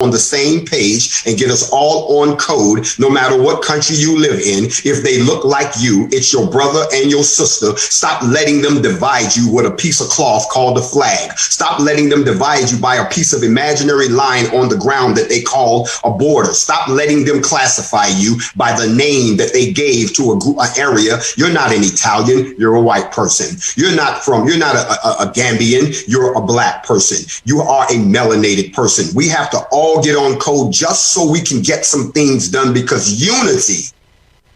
on the same page and get us all on code, no matter what country you live in. If they look like you, it's your brother and your sister. Stop letting them divide you with a piece of cloth called a flag. Stop letting them divide you by a piece of imaginary line on the ground that they call a border. Stop letting them classify you by the name that they gave to an area. You're not an Italian, you're a white person. You're not a Gambian, you're a black person. You are a melanated person. We have to all get on code just so we can get some things done, because unity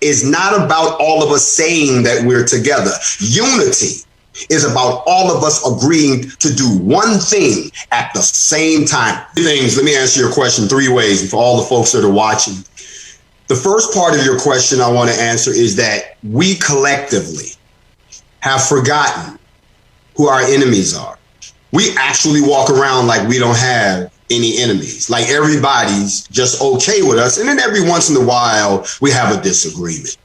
is not about all of us saying that we're together. Unity is about all of us agreeing to do one thing at the same time. Let me answer your question 3 ways for all the folks that are watching. The first part of your question I want to answer is that we collectively have forgotten who our enemies are. We actually walk around like we don't have any enemies, like everybody's just okay with us. And then every once in a while, we have a disagreement.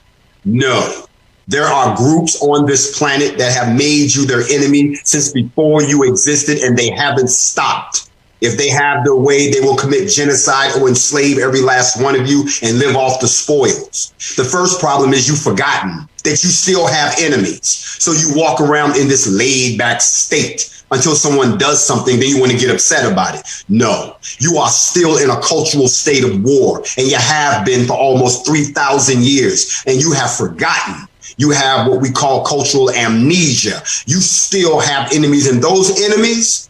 No, there are groups on this planet that have made you their enemy since before you existed, and they haven't stopped. If they have their way, they will commit genocide or enslave every last one of you and live off the spoils. The first problem is you've forgotten that you still have enemies. So you walk around in this laid back state until someone does something, then you want to get upset about it. No, you are still in a cultural state of war, and you have been for almost 3,000 years, and you have forgotten. You have what we call cultural amnesia. You still have enemies, and those enemies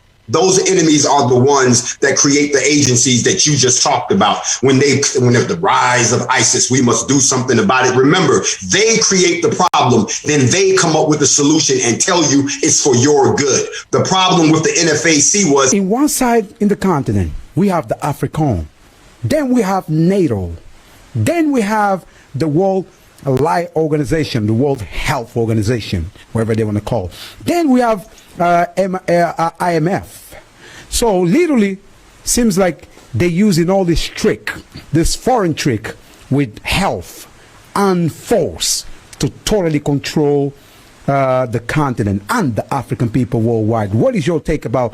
are the ones that create the agencies that you just talked about. When there's the rise of ISIS, we must do something about it. Remember, they create the problem, then they come up with a solution and tell you it's for your good. The problem with the NFAC was, in one side in the continent, we have the AFRICOM, then we have NATO, then we have the World Organization, the World Health Organization, whatever they want to call it. Then we have IMF. So literally seems like they're using all this foreign trick with health and force to totally control the continent and the African people worldwide. What is your take about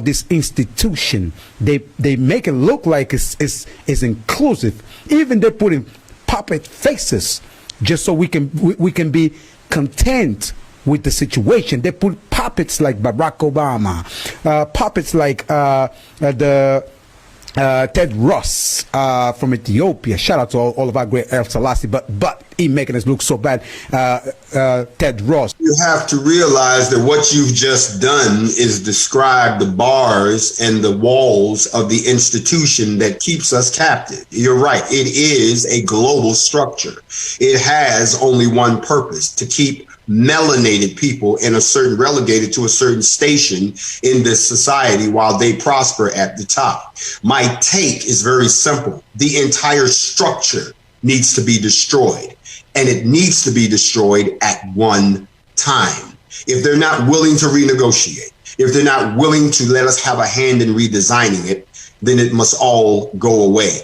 this institution? They make it look like it's inclusive. Even they put in puppet faces just so we can be content with the situation. They put puppets like Barack Obama, puppets like Ted Ross from Ethiopia. Shout out to all of our great El Selassie, but he making us look so bad. Ted Ross. You have to realize that what you've just done is describe the bars and the walls of the institution that keeps us captive. You're right. It is a global structure. It has only one purpose: to keep melanated people relegated to a certain station in this society while they prosper at the top. My take is very simple. The entire structure needs to be destroyed, and it needs to be destroyed at one time. If they're not willing to renegotiate, if they're not willing to let us have a hand in redesigning it, then it must all go away.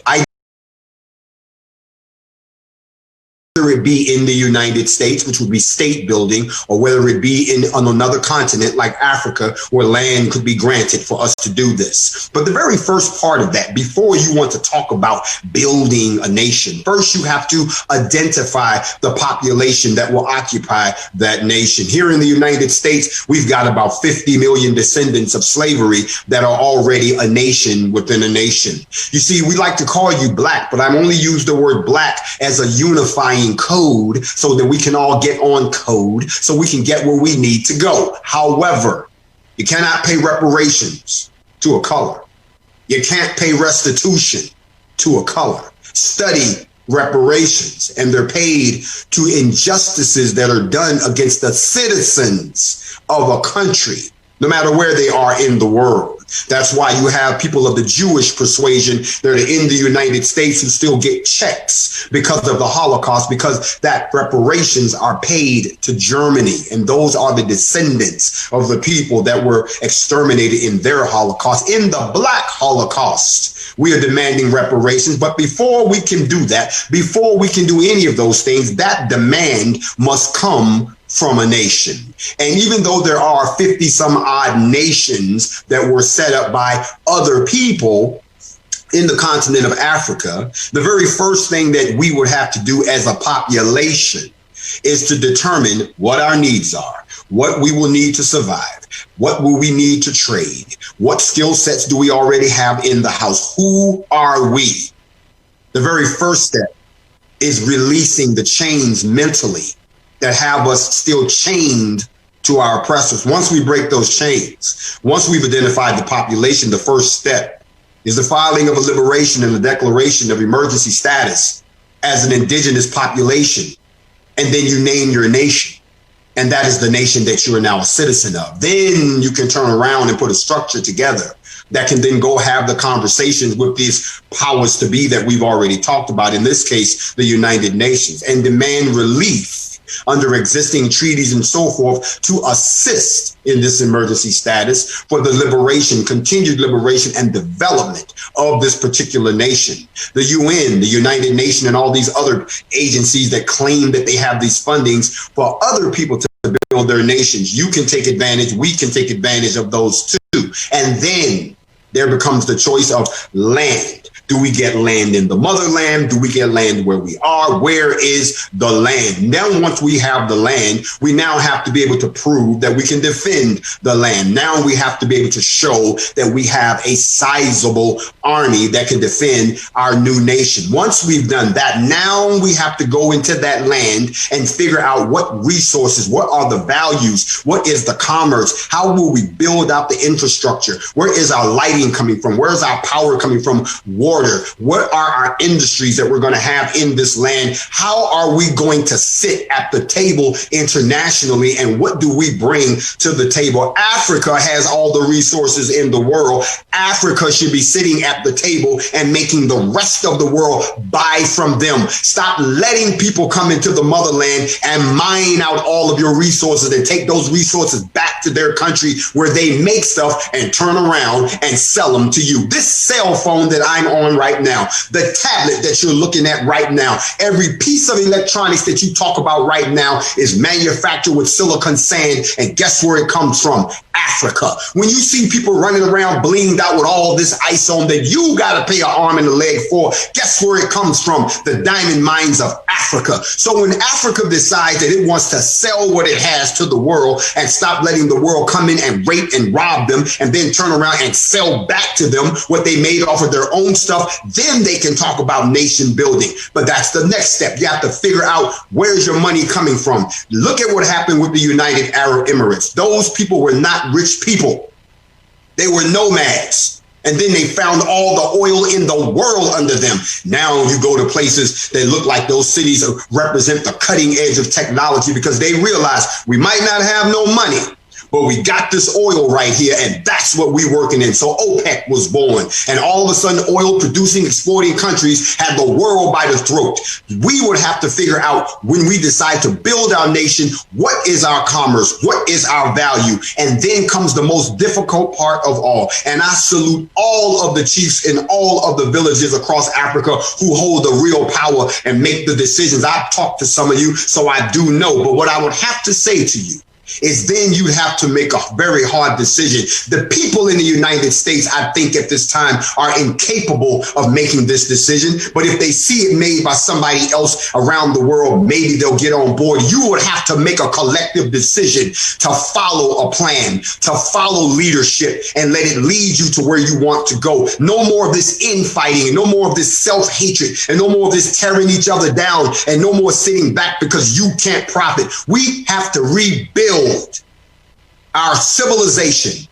Whether it be in the United States, which would be state building, or whether it be on another continent like Africa, where land could be granted for us to do this. But the very first part of that, before you want to talk about building a nation, first you have to identify the population that will occupy that nation. Here in the United States, we've got about 50 million descendants of slavery that are already a nation within a nation. You see, we like to call you black, but I'm only use the word black as a unifying code so that we can all get on code so we can get where we need to go. However, you cannot pay reparations to a color. You can't pay restitution to a color. Study reparations, and they're paid to injustices that are done against the citizens of a country, no matter where they are in the world. That's why you have people of the Jewish persuasion that are in the United States who still get checks because of the Holocaust, because that reparations are paid to Germany. And those are the descendants of the people that were exterminated in their Holocaust. In the Black Holocaust, we are demanding reparations. But before we can do that, before we can do any of those things, that demand must come from a nation. And even though there are 50 some odd nations that were set up by other people, in the continent of Africa, the very first thing that we would have to do as a population is to determine what our needs are, what we will need to survive, what will we need to trade, what skill sets do we already have in the house, who are we? The very first step is releasing the chains mentally that have us still chained to our oppressors. Once we break those chains, once we've identified the population, the first step is the filing of a liberation and a declaration of emergency status as an indigenous population. And then you name your nation. And that is the nation that you are now a citizen of. Then you can turn around and put a structure together that can then go have the conversations with these powers to be that we've already talked about, in this case, the United Nations, and demand relief under existing treaties and so forth to assist in this emergency status for the liberation, continued liberation and development of this particular nation. The UN, the United Nations, and all these other agencies that claim that they have these fundings for other people to build their nations. You can take advantage, we can take advantage of those too. And then there becomes the choice of land. Do we get land in the motherland? Do we get land where we are? Where is the land? Now, once we have the land, we now have to be able to prove that we can defend the land. Now we have to be able to show that we have a sizable army that can defend our new nation. Once we've done that, now we have to go into that land and figure out what resources, what are the values, what is the commerce, how will we build out the infrastructure, where is our lighting coming from, where is our power coming from, water, what are our industries that we're going to have in this land, how are we going to sit at the table internationally, and what do we bring to the table? Africa has all the resources in the world. Africa should be sitting at the table and making the rest of the world buy from them. Stop letting people come into the motherland and mine out all of your resources and take those resources back to their country where they make stuff and turn around and sell them to you. This cell phone that I'm on right now, the tablet that you're looking at right now, every piece of electronics that you talk about right now is manufactured with silicon sand. And guess where it comes from? Africa. When you see people running around blinged out with all this ice on that you got to pay an arm and a leg for, guess where it comes from? The diamond mines of Africa. So when Africa decides that it wants to sell what it has to the world and stop letting the world come in and rape and rob them and then turn around and sell back to them what they made off of their own stuff, then they can talk about nation building. But that's the next step. You have to figure out where's your money coming from. Look at what happened with the United Arab Emirates. Those people were not rich people. They were nomads. And then they found all the oil in the world under them. Now you go to places that look like those cities represent the cutting edge of technology because they realize we might not have no money, but we got this oil right here, and that's what we're working in. So OPEC was born, and all of a sudden oil producing, exporting countries had the world by the throat. We would have to figure out, when we decide to build our nation, what is our commerce, what is our value? And then comes the most difficult part of all. And I salute all of the chiefs in all of the villages across Africa who hold the real power and make the decisions. I've talked to some of you, so I do know. But what I would have to say to you is then you have to make a very hard decision. The people in the United States, I think at this time, are incapable of making this decision. But if they see it made by somebody else around the world, maybe they'll get on board. You would have to make a collective decision to follow a plan, to follow leadership, and let it lead you to where you want to go. No more of this infighting, no more of this self-hatred, and no more of this tearing each other down, and no more sitting back because you can't profit. We have to rebuild our civilization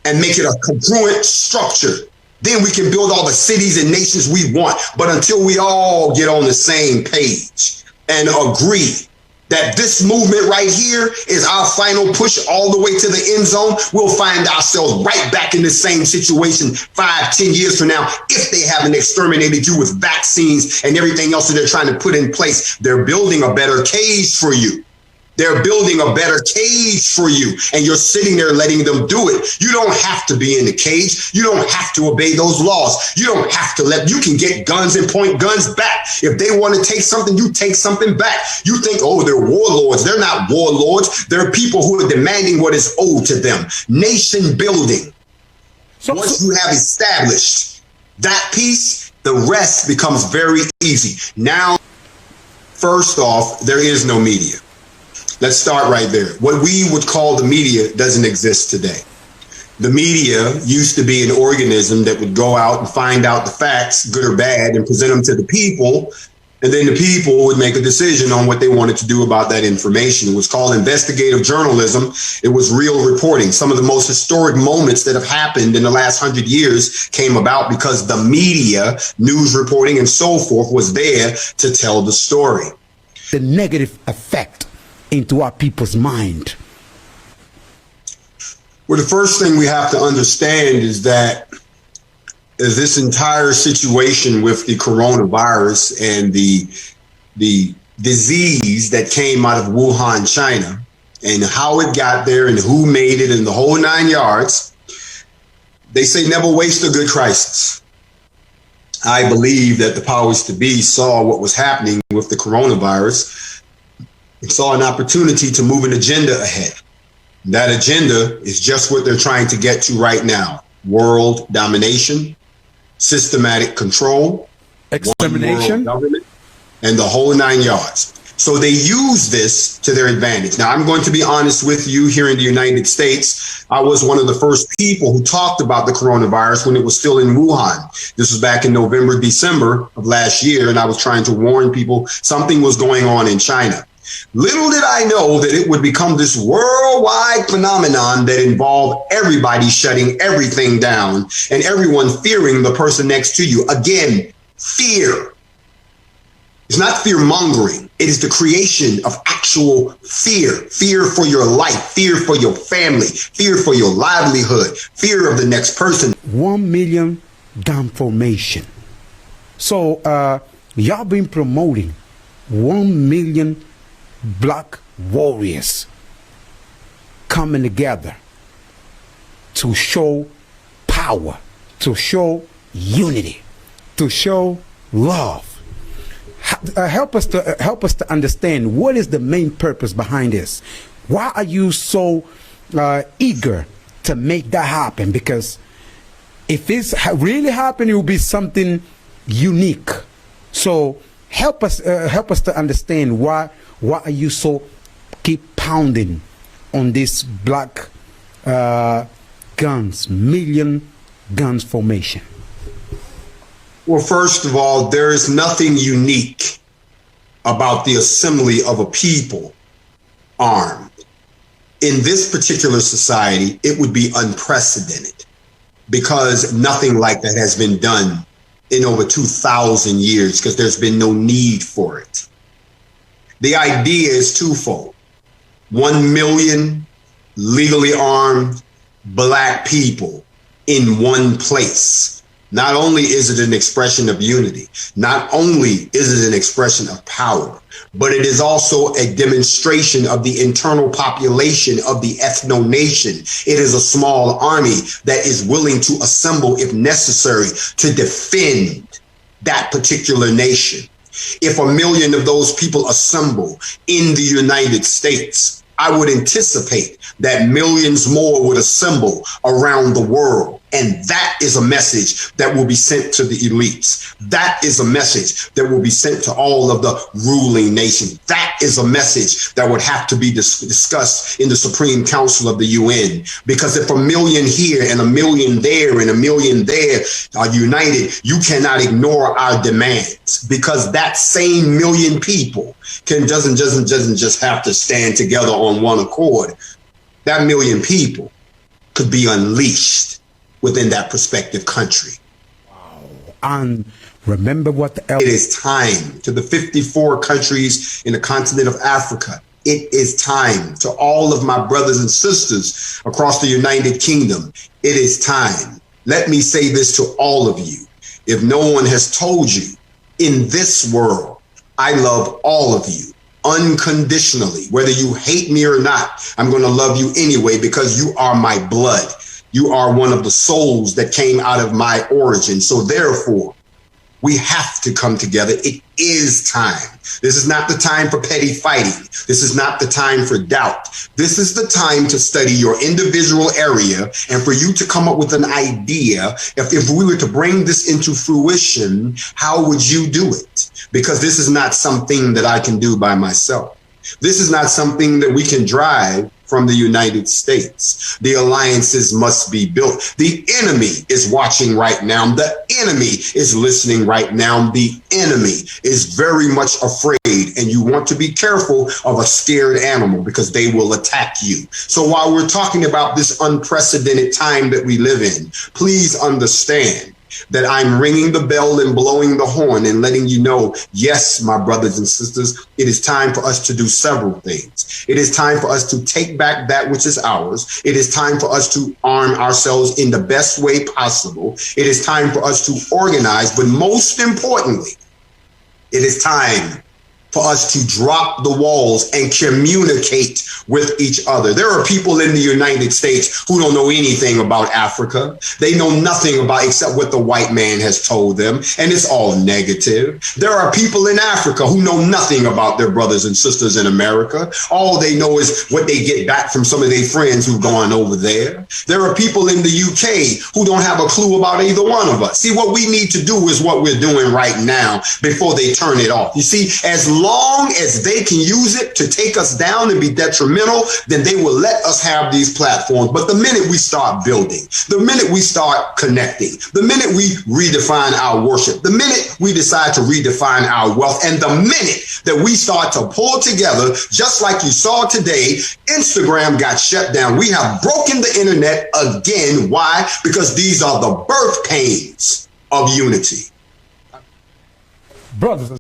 and make it a congruent structure. Then we can build all the cities and nations we want. But until we all get on the same page and agree that this movement right here is our final push all the way to the end zone, we'll find ourselves right back in the same situation 5-10 years from now if they haven't exterminated you with vaccines and everything else that they're trying to put in place. They're building a better cage for you. They're building a better cage for you, and you're sitting there letting them do it. You don't have to be in the cage. You don't have to obey those laws. You don't have to you can get guns and point guns back. If they want to take something, you take something back. You think, oh, they're warlords. They're not warlords. They're people who are demanding what is owed to them. Nation building. Once you have established That piece, the rest becomes very easy. Now, first off, there is no media. Let's start right there. What we would call the media doesn't exist today. The media used to be an organism that would go out and find out the facts, good or bad, and present them to the people. And then the people would make a decision on what they wanted to do about that information. It was called investigative journalism. It was real reporting. Some of the most historic moments that have happened in the last 100 years came about because the media, news reporting and so forth was there to tell the story. The negative effect into our people's mind. Well, the first thing we have to understand is that this entire situation with the coronavirus and the disease that came out of Wuhan, China, and how it got there and who made it and the whole 9 yards, they say never waste a good crisis. I believe that the powers to be saw what was happening with the coronavirus and saw an opportunity to move an agenda ahead. That agenda is just what they're trying to get to right now: world domination, systematic control, extermination, government, and the whole 9 yards. So they use this to their advantage. Now, I'm going to be honest with you. Here in the United States, I was one of the first people who talked about the coronavirus when it was still in Wuhan. This was back in November, December of last year, and I was trying to warn people something was going on in China. Little did I know that it would become this worldwide phenomenon that involved everybody shutting everything down and everyone fearing the person next to you. Again, fear. It's not fear mongering. It is the creation of actual fear. Fear for your life, fear for your family, fear for your livelihood, fear of the next person. 1 million gun formation. So y'all been promoting 1 million black warriors coming together to show power, to show unity, to show love. Help us to understand what is the main purpose behind this. Why are you so eager to make that happen? Because if it's really happening, it will be something unique. So help us to understand why are you so keep pounding on this black guns, million guns formation? Well, first of all, there is nothing unique about the assembly of a people armed. In this particular society, it would be unprecedented because nothing like that has been done in over 2,000 years because there's been no need for it. The idea is twofold. 1 million legally armed black people in one place. Not only is it an expression of unity, not only is it an expression of power, but it is also a demonstration of the internal population of the ethno-nation. It is a small army that is willing to assemble, if necessary, to defend that particular nation. If 1 million of those people assemble in the United States, I would anticipate that millions more would assemble around the world. And that is a message that will be sent to the elites. That is a message that will be sent to all of the ruling nations. That is a message that would have to be discussed in the Supreme Council of the UN. Because if 1 million here and 1 million there and 1 million there are united, you cannot ignore our demands, because that same million people doesn't just have to stand together on one accord. That 1 million people could be unleashed within that prospective country. Wow. And remember what it is time to the 54 countries in the continent of Africa. It is time to all of my brothers and sisters across the United Kingdom. It is time. Let me say this to all of you. If no one has told you, in this world, I love all of you unconditionally. Whether you hate me or not, I'm going to love you anyway, because you are my blood. You are one of the souls that came out of my origin. So therefore, We have to come together. It is time. This is not the time for petty fighting. This is not the time for doubt. This is the time to study your individual area and for you to come up with an idea. If we were to bring this into fruition, how would you do it? Because this is not something that I can do by myself. This is not something that we can drive from the United States. The alliances must be built. The enemy is watching right now. The enemy is listening right now. The enemy is very much afraid, and you want to be careful of a scared animal because they will attack you. So while we're talking about this unprecedented time that we live in, please understand that I'm ringing the bell and blowing the horn and letting you know, yes, my brothers and sisters, it is time for us to do several things. It is time for us to take back that which is ours. It is time for us to arm ourselves in the best way possible. It is time for us to organize, but most importantly, it is time for us to drop the walls and communicate with each other. There are people in the United States who don't know anything about Africa. They know nothing about except what the white man has told them, and it's all negative. There are people in Africa who know nothing about their brothers and sisters in America. All they know is what they get back from some of their friends who've gone over there. There are people in the UK who don't have a clue about either one of us. See, what we need to do is what we're doing right now before they turn it off. You see, as long as they can use it to take us down and be detrimental, then they will let us have these platforms. But the minute we start building, the minute we start connecting, the minute we redefine our worship, the minute we decide to redefine our wealth, and the minute that we start to pull together, just like you saw today, Instagram got shut down. We have broken the internet again. Why? Because these are the birth pains of unity. Brothers